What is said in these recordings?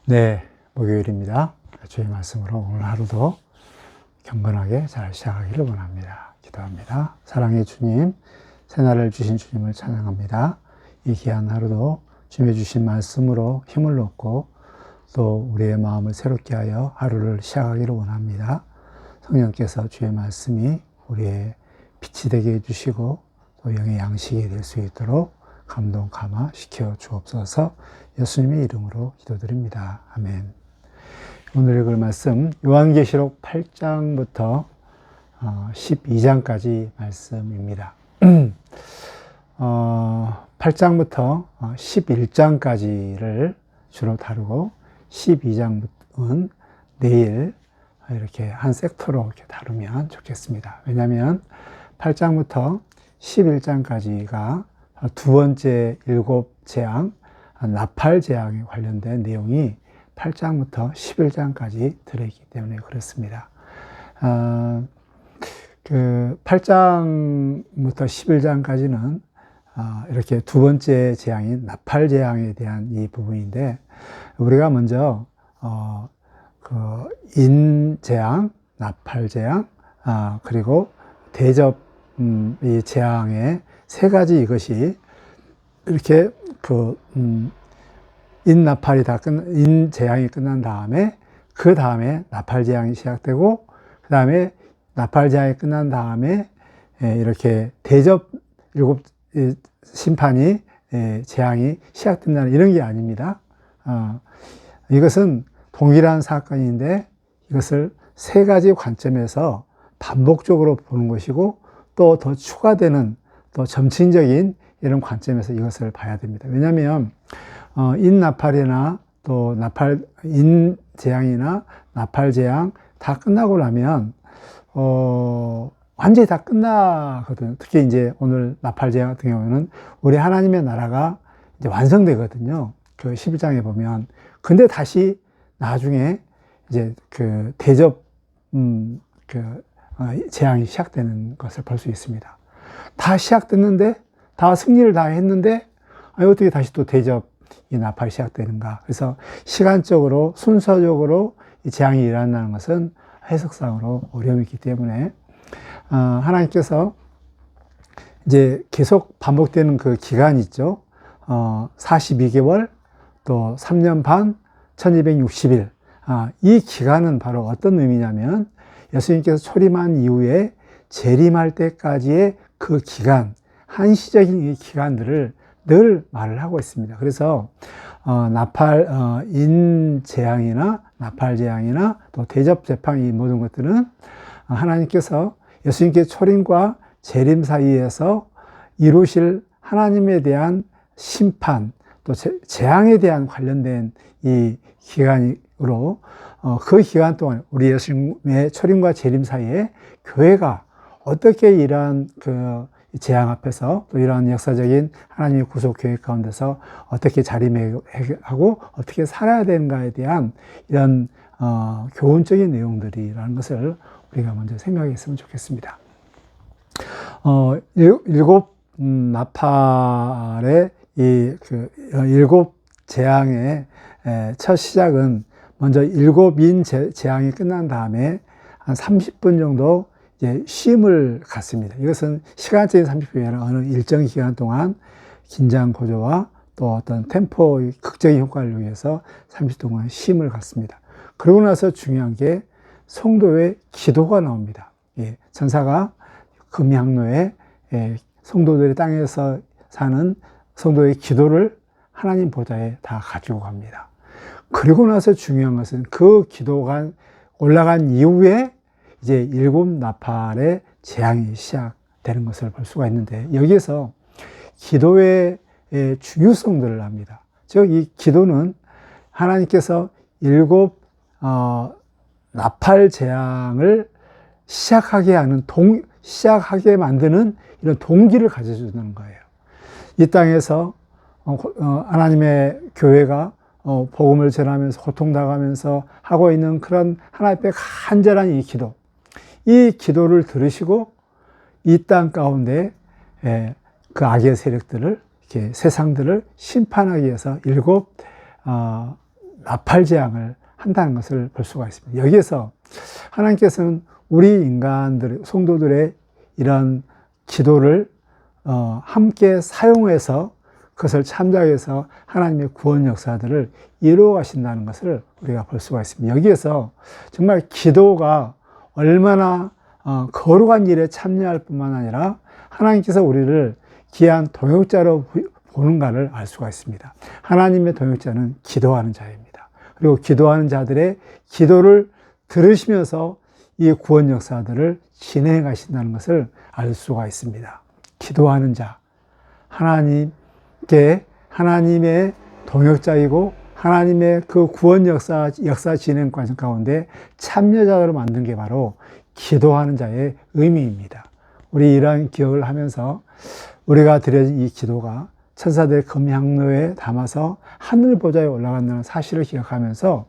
네, 목요일입니다. 주의 말씀으로 오늘 하루도 경건하게 잘 시작하기를 원합니다. 기도합니다. 사랑의 주님, 새날을 주신 주님을 찬양합니다. 이 귀한 하루도 주님의 주신 말씀으로 힘을 얻고 또 우리의 마음을 새롭게 하여 하루를 시작하기를 원합니다. 성령께서 주의 말씀이 우리의 빛이 되게 해주시고 또 영의 양식이 될 수 있도록 감동 감화시켜 주옵소서. 예수님의 이름으로 기도드립니다. 아멘. 오늘 읽을 말씀 요한계시록 8장부터 12장까지 말씀입니다. 8장부터 11장까지를 주로 다루고 12장은 내일 이렇게 한 섹터로 이렇게 다루면 좋겠습니다. 왜냐하면 8장부터 11장까지가 두 번째 일곱 재앙, 나팔 재앙에 관련된 내용이 8장부터 11장까지 들어있기 때문에 그렇습니다. 그 8장부터 11장까지는 이렇게 두 번째 재앙인 나팔 재앙에 대한 이 부분인데, 우리가 먼저 그 인재앙, 나팔 재앙, 그리고 대접 이 재앙의 세 가지 이것이 이렇게 인재앙이 끝난 다음에 그 다음에 나팔 재앙이 시작되고 그 다음에 나팔 재앙이 끝난 다음에 이렇게 대접 일곱 심판이 재앙이 시작된다는 이런 게 아닙니다. 이것은 동일한 사건인데 이것을 세 가지 관점에서 반복적으로 보는 것이고 또 더 추가되는 또 점층적인 이런 관점에서 이것을 봐야 됩니다. 왜냐하면 인나팔이나 또 인재앙이나 나팔재앙 다 끝나고 나면 완전히 다 끝나거든요. 특히 이제 오늘 나팔재앙 같은 경우는 우리 하나님의 나라가 이제 완성되거든요. 그 11장에 보면. 근데 다시 나중에 이제 그 대접 재앙이 시작되는 것을 볼 수 있습니다. 다 시작됐는데, 다 승리를 다 했는데, 어떻게 다시 또 대접, 이 나팔이 시작되는가. 그래서 시간적으로, 순서적으로 이 재앙이 일어난다는 것은 해석상으로 어려움이 있기 때문에, 하나님께서 이제 계속 반복되는 그 기간이 있죠. 42개월, 또 3년 반, 1260일. 이 기간은 바로 어떤 의미냐면, 예수님께서 초림한 이후에 재림할 때까지의 그 기간, 한시적인 이 기간들을 늘 말을 하고 있습니다. 그래서 인재앙이나 나팔재앙이나 또 대접재판 이 모든 것들은 하나님께서 예수님께서 초림과 재림 사이에서 이루실 하나님에 대한 심판, 또 재앙에 대한 관련된 이 기간으로 그 기간 동안 우리 예수님의 초림과 재림 사이에 교회가 어떻게 이러한 그 재앙 앞에서 또 이러한 역사적인 하나님의 구속 계획 가운데서 어떻게 자리매하고 어떻게 살아야 되는가에 대한 이런 교훈적인 내용들이라는 것을 우리가 먼저 생각했으면 좋겠습니다. 일곱 나팔의 일곱 재앙의 첫 시작은 먼저 일곱인 재앙이 끝난 다음에 한 30분 정도 이제 쉼을 갖습니다. 이것은 시간적인 30분이 아니라 어느 일정 기간 동안 긴장 고조와 또 어떤 템포의 극적인 효과를 위해서 30분 동안 쉼을 갖습니다. 그러고 나서 중요한 게 성도의 기도가 나옵니다. 천사가 금향로에 성도들이 땅에서 사는 성도의 기도를 하나님 보좌에 다 가지고 갑니다. 그리고 나서 중요한 것은 그 기도가 올라간 이후에 이제 일곱 나팔의 재앙이 시작되는 것을 볼 수가 있는데, 여기에서 기도의 중요성들을 합니다. 즉, 이 기도는 하나님께서 일곱 나팔 재앙을 시작하게 만드는 이런 동기를 가져주는 거예요. 이 땅에서 하나님의 교회가 복음을 전하면서 고통당하면서 하고 있는 그런 하나님 앞에 간절한 이 기도, 이 기도를 들으시고 이 땅 가운데 그 악의 세력들을, 이렇게 세상들을 심판하기 위해서 일곱 나팔재앙을 한다는 것을 볼 수가 있습니다. 여기에서 하나님께서는 우리 인간들, 성도들의 이런 기도를 함께 사용해서 그것을 참작해서 하나님의 구원 역사들을 이루어 가신다는 것을 우리가 볼 수가 있습니다. 여기에서 정말 기도가 얼마나 거룩한 일에 참여할 뿐만 아니라 하나님께서 우리를 귀한 동역자로 보는가를 알 수가 있습니다. 하나님의 동역자는 기도하는 자입니다. 그리고 기도하는 자들의 기도를 들으시면서 이 구원 역사들을 진행해 가신다는 것을 알 수가 있습니다. 기도하는 자, 하나님의 동역자이고 하나님의 그 구원 역사 진행 과정 가운데 참여자로 만든 게 바로 기도하는 자의 의미입니다. 우리 이러한 기억을 하면서 우리가 드려진 이 기도가 천사들의 금향로에 담아서 하늘 보좌에 올라간다는 사실을 기억하면서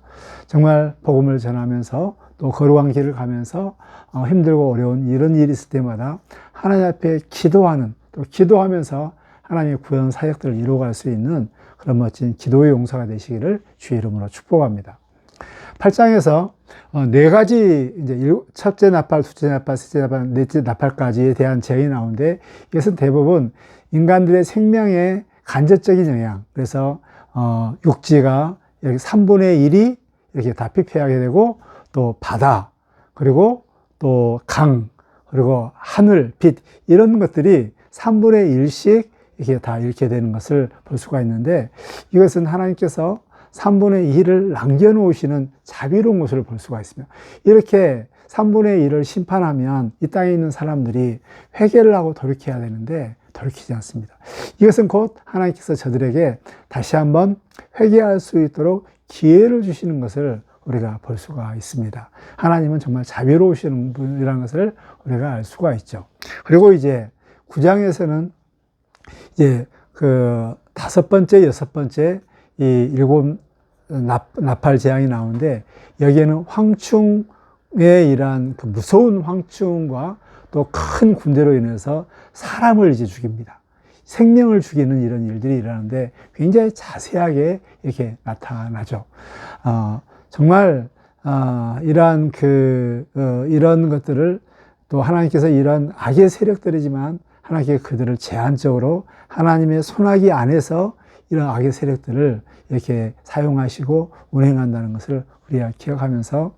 정말 복음을 전하면서 또 거룩한 길을 가면서 힘들고 어려운 이런 일이 있을 때마다 하나님 앞에 기도하는, 또 기도하면서 하나님의 구원 사역들을 이루어갈 수 있는 그런 멋진 기도의 용사가 되시기를 주의 이름으로 축복합니다. 8장에서 네 가지, 이제 첫째 나팔, 둘째 나팔, 셋째 나팔, 넷째 나팔까지에 대한 제안이 나오는데 이것은 대부분 인간들의 생명에 간접적인 영향, 그래서 육지가 이렇게 3분의 1이 이렇게 다 피폐하게 되고, 또 바다, 그리고 또 강, 그리고 하늘, 빛, 이런 것들이 3분의 1씩 이렇게 다 잃게 되는 것을 볼 수가 있는데, 이것은 하나님께서 3분의 1을 남겨놓으시는 자비로운 것을 볼 수가 있습니다. 이렇게 3분의 1을 심판하면 이 땅에 있는 사람들이 회개를 하고 돌이켜야 되는데 돌이키지 않습니다. 이것은 곧 하나님께서 저들에게 다시 한번 회개할 수 있도록 기회를 주시는 것을 우리가 볼 수가 있습니다. 하나님은 정말 자비로우시는 분이라는 것을 우리가 알 수가 있죠. 그리고 이제 9장에서는 이제 그 5번째, 6번째 이 7 나팔 재앙이 나오는데, 여기에는 황충의 이러한 그 무서운 황충과 또 큰 군대로 인해서 사람을 이제 죽입니다. 생명을 죽이는 이런 일들이 일어나는데 굉장히 자세하게 이렇게 나타나죠. 정말 이러한 이런 것들을 또 하나님께서 이런 악의 세력들이지만 하나님께서 그들을 제한적으로 하나님의 손아귀 안에서 이런 악의 세력들을 이렇게 사용하시고 운행한다는 것을 우리가 기억하면서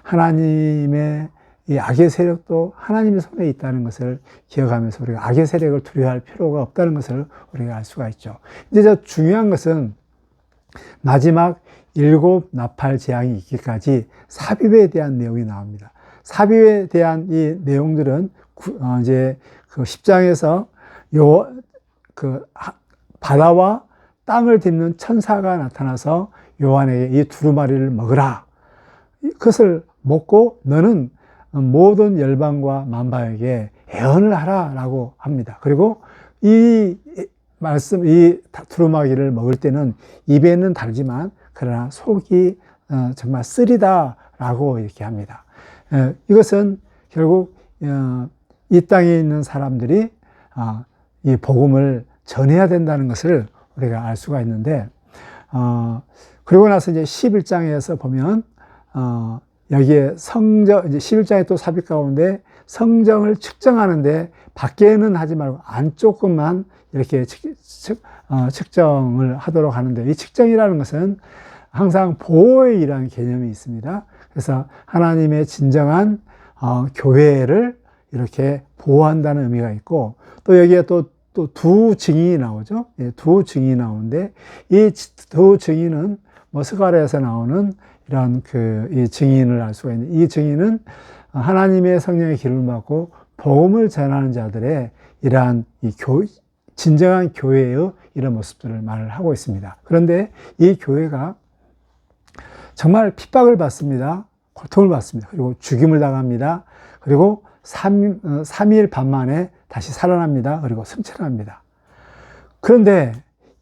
하나님의 이 악의 세력도 하나님의 손에 있다는 것을 기억하면서 우리가 악의 세력을 두려워할 필요가 없다는 것을 우리가 알 수가 있죠. 이제 중요한 것은 마지막 7 나팔 재앙이 있기까지 삽입에 대한 내용이 나옵니다. 삽입에 대한 이 내용들은 이제 그 10장에서 바다와 땅을 딛는 천사가 나타나서 요한에게 이 두루마리를 먹으라. 그것을 먹고 너는 모든 열방과 만방에게 애언을 하라 라고 합니다. 그리고 이 두루마기를 먹을 때는 입에는 달지만 그러나 속이 정말 쓰리다 라고 이렇게 합니다. 이것은 결국 이 땅에 있는 사람들이 이 복음을 전해야 된다는 것을 우리가 알 수가 있는데, 그리고 나서 이제 11장에서 보면 여기에 성정, 이제 11장에 또 삽입 가운데 성정을 측정하는데 밖에는 하지 말고 안쪽만 이렇게 측정을 하도록 하는데, 이 측정이라는 것은 항상 보호의 일하는 개념이 있습니다. 그래서 하나님의 진정한 교회를 이렇게 보호한다는 의미가 있고, 또 여기에 또 두 증인이 나오죠. 예, 두 증인이 나오는데, 이 두 증인은 스가랴에서 나오는 이런 이 증인을 알 수가 있는데, 이 증인은 하나님의 성령의 기름을 받고 복음을 전하는 자들의 이러한 진정한 교회의 이런 모습들을 말을 하고 있습니다. 그런데 이 교회가 정말 핍박을 받습니다. 고통을 받습니다. 그리고 죽임을 당합니다. 그리고 3일 반 만에 다시 살아납니다. 그리고 승천을 합니다. 그런데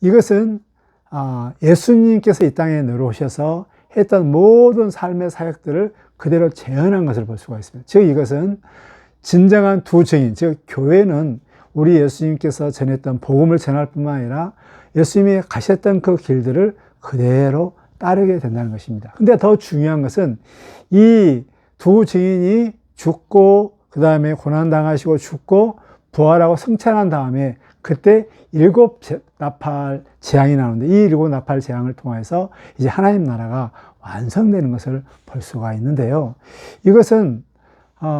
이것은 예수님께서 이 땅에 내려오셔서 했던 모든 삶의 사역들을 그대로 재현한 것을 볼 수가 있습니다. 즉 이것은 진정한 두 증인, 즉 교회는 우리 예수님께서 전했던 복음을 전할 뿐만 아니라 예수님이 가셨던 그 길들을 그대로 따르게 된다는 것입니다. 근데 더 중요한 것은 이 두 증인이 죽고 그 다음에 고난당하시고 죽고 부활하고 승천한 다음에 그때 일곱 나팔 재앙이 나오는데 이 일곱 나팔 재앙을 통해서 이제 하나님 나라가 완성되는 것을 볼 수가 있는데요. 이것은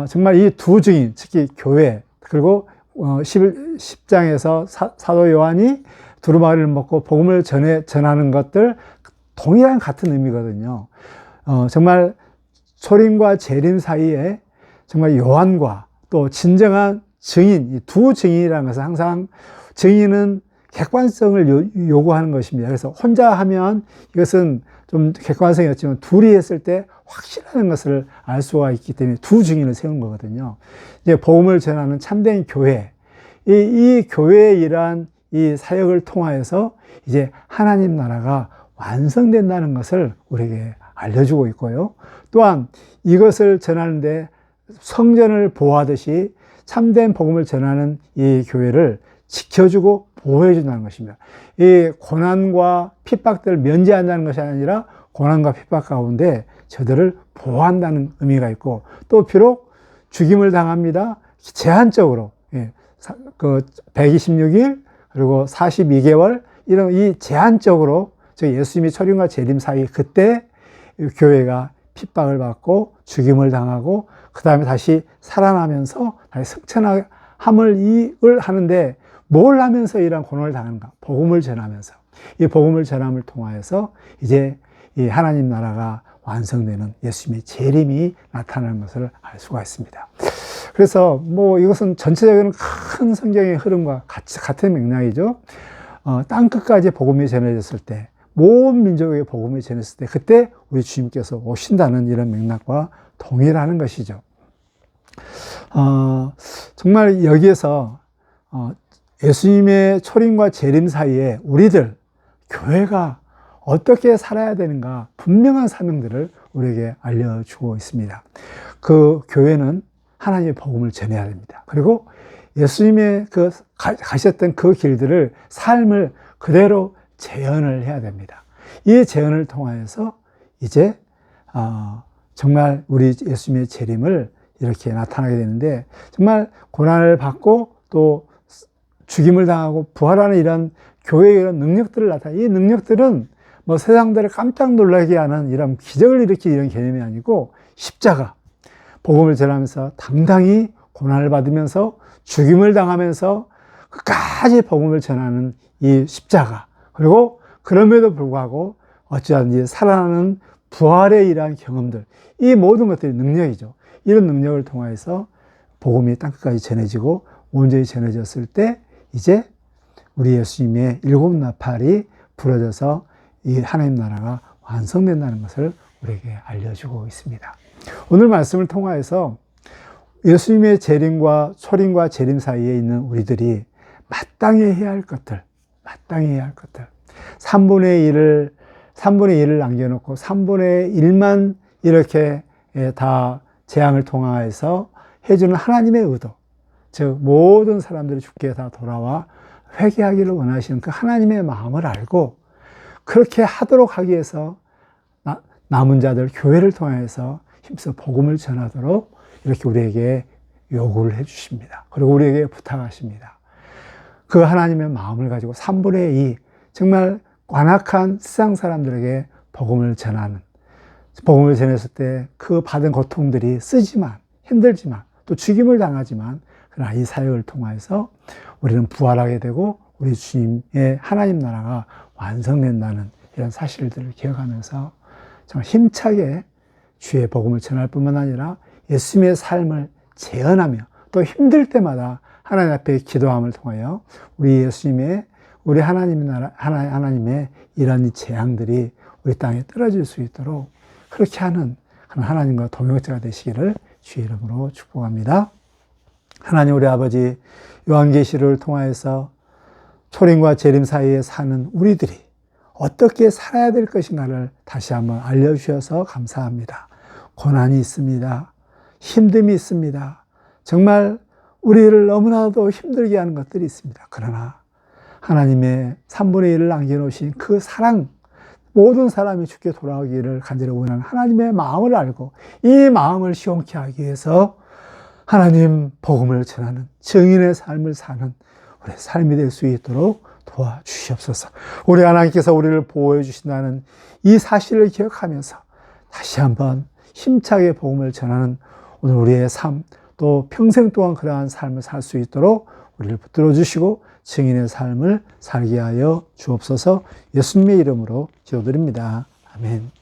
정말 이 두 증인, 특히 교회, 그리고 10장에서 사도 요한이 두루마리를 먹고 복음을 전하는 것들 동일한 같은 의미거든요. 정말 초림과 재림 사이에 정말 요한과 또 진정한 증인, 이 두 증인이라는 것은 항상 증인은 객관성을 요구하는 것입니다. 그래서 혼자 하면 이것은 좀 객관성이 없지만 둘이 했을 때 확실한 것을 알 수가 있기 때문에 두 증인을 세운 거거든요. 이제 복음을 전하는 참된 교회, 이 교회의 이러한 이 사역을 통하여서 이제 하나님 나라가 완성된다는 것을 우리에게 알려주고 있고요. 또한 이것을 전하는데 성전을 보호하듯이 참된 복음을 전하는 이 교회를 지켜주고 보호해준다는 것입니다. 이 고난과 핍박들을 면제한다는 것이 아니라 고난과 핍박 가운데 저들을 보호한다는 의미가 있고, 또 비록 죽임을 당합니다. 제한적으로, 그 126일 그리고 42개월 이런 이 제한적으로 예수님이 초림과 재림 사이 그때 교회가 핍박을 받고 죽임을 당하고 그 다음에 다시 살아나면서 다시 승천함을 하는데 뭘 하면서 이런 고난을 당하는가? 복음을 전하면서. 이 복음을 전함을 통하여서 이제 이 하나님 나라가 완성되는 예수님의 재림이 나타나는 것을 알 수가 있습니다. 그래서 뭐 이것은 전체적인 큰 성경의 흐름과 같은 맥락이죠. 땅 끝까지 복음이 전해졌을 때, 모든 민족에게 복음이 전했을 때, 그때 우리 주님께서 오신다는 이런 맥락과 동일하는 것이죠. 정말 여기에서 예수님의 초림과 재림 사이에 우리들, 교회가 어떻게 살아야 되는가 분명한 사명들을 우리에게 알려주고 있습니다. 그 교회는 하나님의 복음을 전해야 됩니다. 그리고 예수님의 가셨던 그 길들을 삶을 그대로 재현을 해야 됩니다. 이 재현을 통하여서 이제 정말 우리 예수님의 재림을 이렇게 나타나게 되는데, 정말 고난을 받고 또 죽임을 당하고 부활하는 이런 교회의 이런 능력들을 이 능력들은 뭐 세상들을 깜짝 놀라게 하는 이런 기적을 일으키는 이런 개념이 아니고, 십자가, 복음을 전하면서 당당히 고난을 받으면서 죽임을 당하면서 끝까지 복음을 전하는 이 십자가, 그리고 그럼에도 불구하고 어찌하든지 살아나는 부활의 이러한 경험들, 이 모든 것들이 능력이죠. 이런 능력을 통해서 복음이 땅끝까지 전해지고 온전히 전해졌을 때 이제 우리 예수님의 일곱 나팔이 부러져서 이 하나님 나라가 완성된다는 것을 우리에게 알려주고 있습니다. 오늘 말씀을 통하여서 예수님의 재림과 초림과 재림 사이에 있는 우리들이 마땅히 해야 할 것들, 3분의 1을 남겨놓고 3분의 1만 이렇게 다 재앙을 통하여서 해주는 하나님의 의도, 즉 모든 사람들이 죽게 다 돌아와 회개하기를 원하시는 그 하나님의 마음을 알고 그렇게 하도록 하기 위해서 남은 자들 교회를 통해서 힘써 복음을 전하도록 이렇게 우리에게 요구를 해 주십니다. 그리고 우리에게 부탁하십니다. 그 하나님의 마음을 가지고 3분의 2, 정말 완악한 세상 사람들에게 복음을 전하는, 복음을 전했을 때 그 받은 고통들이 쓰지만, 힘들지만, 또 죽임을 당하지만, 그러나 이 사역을 통해서 우리는 부활하게 되고 우리 주님의 하나님 나라가 완성된다는 이런 사실들을 기억하면서 정말 힘차게 주의 복음을 전할 뿐만 아니라 예수님의 삶을 재현하며 또 힘들 때마다 하나님 앞에 기도함을 통하여 우리 예수님의, 우리 하나님의 이런 재앙들이 우리 땅에 떨어질 수 있도록 그렇게 하는 그런 하나님과 동역자가 되시기를 주의 이름으로 축복합니다. 하나님 우리 아버지, 요한계시를 통하여서 초림과 재림 사이에 사는 우리들이 어떻게 살아야 될 것인가를 다시 한번 알려주셔서 감사합니다. 고난이 있습니다. 힘듦이 있습니다. 정말 우리를 너무나도 힘들게 하는 것들이 있습니다. 그러나 하나님의 3분의 1을 남겨놓으신 그 사랑, 모든 사람이 주께 돌아오기를 간절히 원하는 하나님의 마음을 알고 이 마음을 시원케 하기 위해서 하나님 복음을 전하는 증인의 삶을 사는 우리의 삶이 될 수 있도록 도와주시옵소서. 우리 하나님께서 우리를 보호해 주신다는 이 사실을 기억하면서 다시 한번 힘차게 복음을 전하는 오늘 우리의 삶, 또 평생 동안 그러한 삶을 살 수 있도록 우리를 붙들어 주시고 증인의 삶을 살게 하여 주옵소서. 예수님의 이름으로 기도드립니다. 아멘.